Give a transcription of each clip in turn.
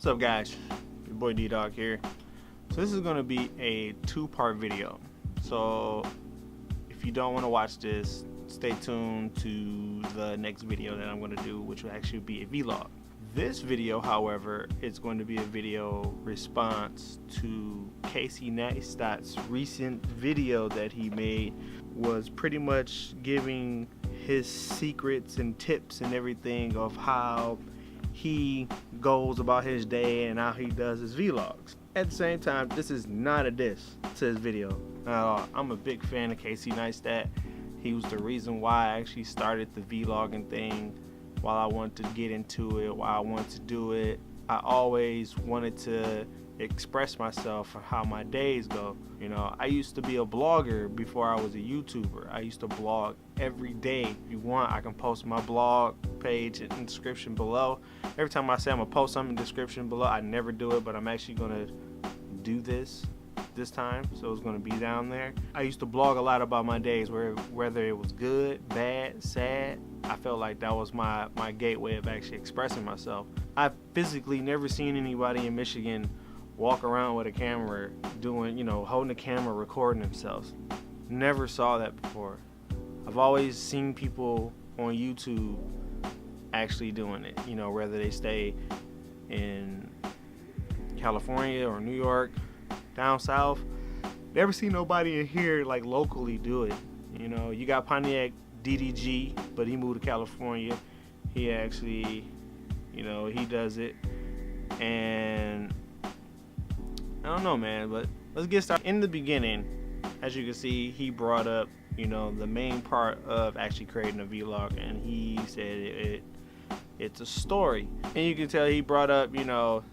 What's up, guys? Your boy D-Dog here. So this is going to be a two-part video. So if you don't want to watch this, stay tuned to the next video that I'm going to do, which will actually be a vlog. This video, however, is going to be a video response to Casey Neistat's recent video that he made. Was pretty much giving his secrets and tips and everything of how he goes about his day and how he does his vlogs. At the same time, this is not a diss to his video at all. I'm a big fan of Casey Neistat. He was the reason why I actually started the vlogging thing, while I wanted to get into it, why I wanted to do it. I always wanted to express myself and how my days go. You know, I used to be a blogger before I was a YouTuber. I used to blog every day. If you want, I can post my blog page in the description below. Every time I say I'm gonna post something in the description below, I never do it, but I'm actually gonna do this time, so it's gonna be down there. I used to blog a lot about my days, whether it was good, bad, sad. I felt like that was my gateway of actually expressing myself. I've physically never seen anybody in Michigan walk around with a camera doing, holding a camera, recording themselves. Never saw that before. I've always seen people on YouTube actually doing it, whether they stay in California or New York, down south. Never seen nobody in here like locally do it. You got Pontiac DDG, but he moved to California. He actually, he does it. And I don't know, man, but let's get started. In the beginning, as you can see, he brought up, the main part of actually creating a vlog, and he said it's a story. And you can tell he brought up,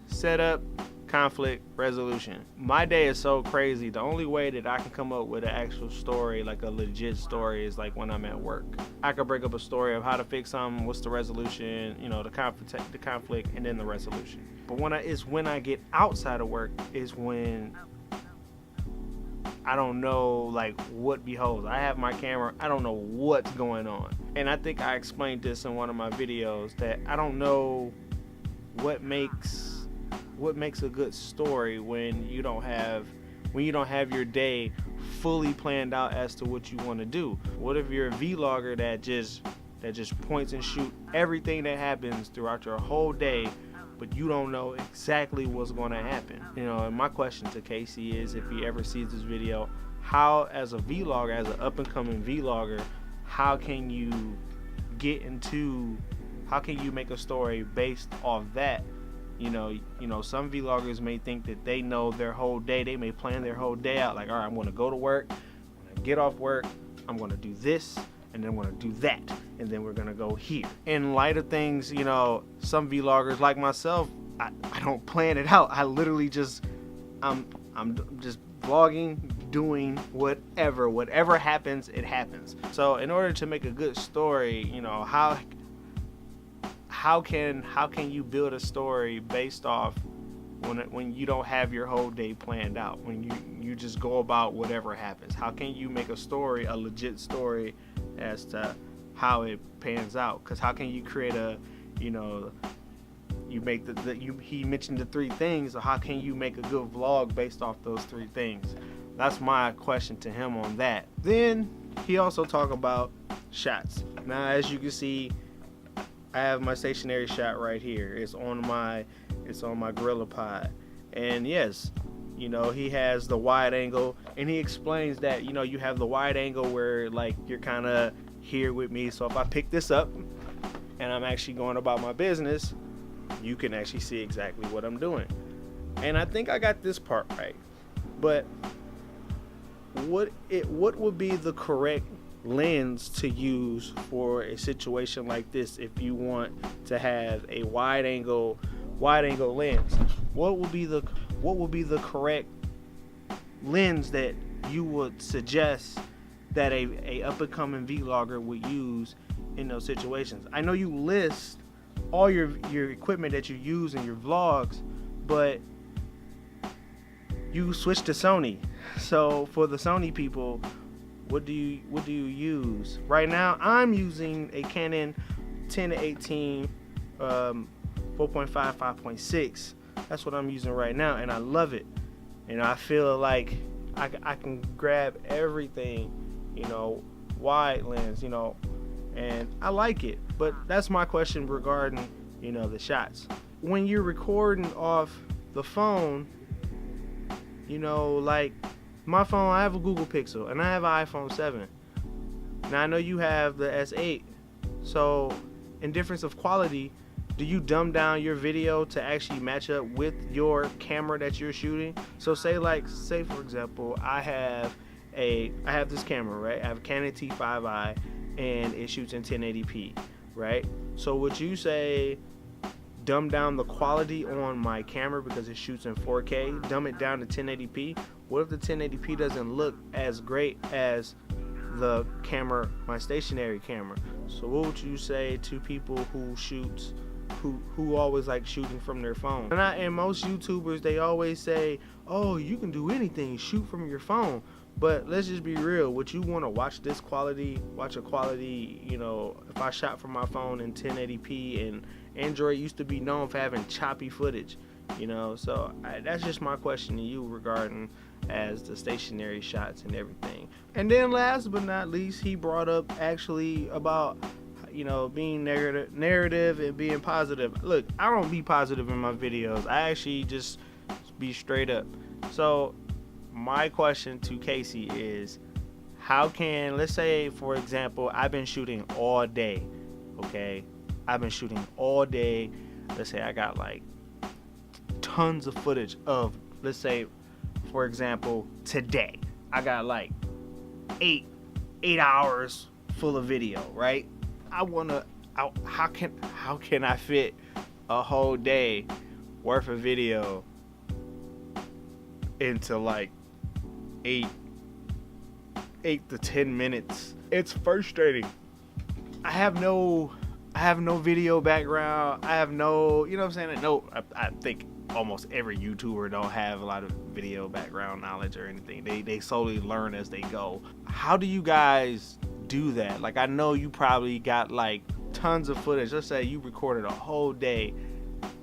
setup, conflict, resolution. My day is so crazy. The only way that I can come up with an actual story, like a legit story, is like when I'm at work. I could break up a story of how to fix something, what's the resolution, the conflict, and then the resolution. But when I get outside of work is when I don't know like what beholds. I have my camera, I don't know what's going on. And I think I explained this in one of my videos that I don't know what makes a good story when you don't have your day fully planned out as to what you want to do. What if you're a vlogger that just points and shoot everything that happens throughout your whole day, but you don't know exactly what's going to happen? And my question to Casey is, if he ever sees this video, how, as a vlogger, as an up-and-coming vlogger, how can you make a story based off that? Some vloggers may think that they know their whole day. They may plan their whole day out like, all right, I'm going to go to work, when I get off work, I'm going to do this, and then I'm going to do that, and then we're going to go here. In light of things, some vloggers like myself, I don't plan it out. I literally I'm just vlogging, doing whatever happens, it happens. So in order to make a good story, how can you build a story based off when you don't have your whole day planned out, when you just go about whatever happens? How can you make a story, a legit story, as to how it pans out? Because how can you create he mentioned the three things, so how can you make a good vlog based off those three things? That's my question to him on that. Then he also talked about shots. Now, as you can see, I have my stationary shot right here. It's on my Gorilla Pod. And yes, he has the wide angle, and he explains that, you have the wide angle where like you're kind of here with me. So if I pick this up and I'm actually going about my business, you can actually see exactly what I'm doing. And I think I got this part right. But what would be the correct lens to use for a situation like this if you want to have a wide angle lens? What would be the correct lens that you would suggest that a up-and-coming vlogger would use in those situations? I know you list all your equipment that you use in your vlogs, but you switch to Sony. So for the Sony people, what do you use? Right now, I'm using a Canon 10-18 4.5 5.6 That's what I'm using right now, and I love it. You know, I feel like I can grab everything, you know, wide lens, you know, and I like it. But that's my question regarding, you know, the shots. When you're recording off the phone, you know, like my phone, I have a Google Pixel and I have an iPhone 7. Now I know you have the S8. So in difference of quality, do you dumb down your video to actually match up with your camera that you're shooting? So say for example, I have this camera, right? I have a Canon T5i and it shoots in 1080p, right? So would you say dumb down the quality on my camera because it shoots in 4K, dumb it down to 1080p? What if the 1080p doesn't look as great as the camera, my stationary camera? So what would you say to people who always like shooting from their phone? And most YouTubers, they always say, oh, you can do anything, shoot from your phone. But let's just be real. Would you want to watch a quality, you know, if I shot from my phone in 1080p, and Android used to be known for having choppy footage, you know? So that's just my question to you regarding as the stationary shots and everything. And then last but not least, he brought up actually about, you know, being narrative and being positive. Look, I don't be positive in my videos. I actually just be straight up. So my question to Casey is, how can, let's say for example, I've been shooting all day, okay? I've been shooting all day. Let's say I got like tons of footage of, let's say for example, today I got like 8 hours full of video, right? How can I fit a whole day worth of video into like 8 to 10 minutes? It's frustrating. I have no video background. I have no, you know what I'm saying? I think almost every YouTuber don't have a lot of video background knowledge or anything. They slowly learn as they go. How do you guys do that? Like, I know you probably got like tons of footage. Let's say you recorded a whole day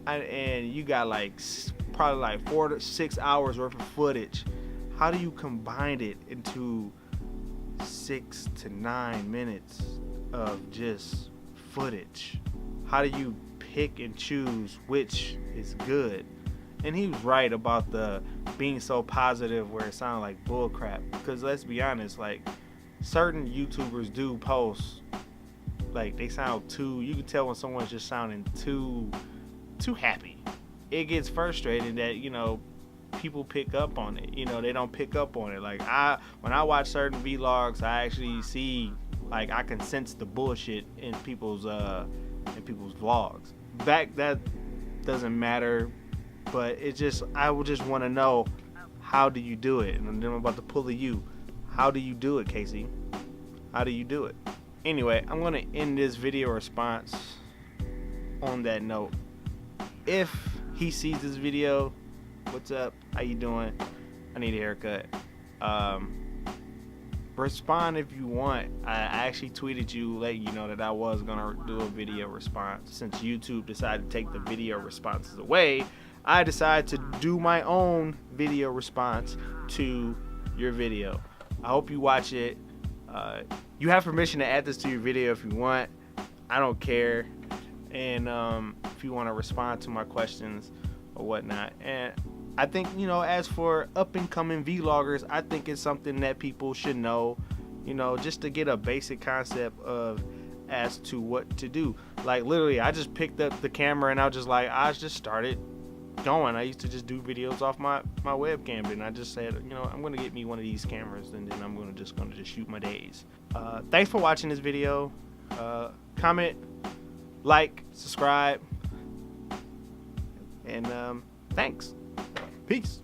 and you got like probably like 4 to 6 hours worth of footage. How do you combine it into 6 to 9 minutes of just footage? How do you pick and choose which is good? And he was right about the being so positive where it sounded like bull crap. Because let's be honest, like certain YouTubers do post, like they sound too, you can tell when someone's just sounding too happy. It gets frustrating that, you know, people pick up on it. You know, they don't pick up on it. Like when I watch certain vlogs, I actually see, like, I can sense the bullshit in people's vlogs. That doesn't matter, but it just, I would just want to know, how do you do it? And then I'm about to pull a you. How do you do it, Casey? How do you do it? Anyway, I'm gonna end this video response on that note. If he sees this video, what's up? How you doing? I need a haircut. Respond if you want. I actually tweeted you, letting you know that I was gonna do a video response. Since YouTube decided to take the video responses away, I decided to do my own video response to your video. I hope you watch it. You have permission to add this to your video if you want. I don't care. And if you want to respond to my questions or whatnot. And I think, you know, as for up and coming vloggers, I think it's something that people should know, you know, just to get a basic concept of as to what to do. Like literally, I just picked up the camera and I just started going. I used to just do videos off my webcam, and I just said, you know, I'm gonna get me one of these cameras, and then I'm gonna just shoot my days. Thanks for watching this video. Comment, like, subscribe, and thanks. Peace.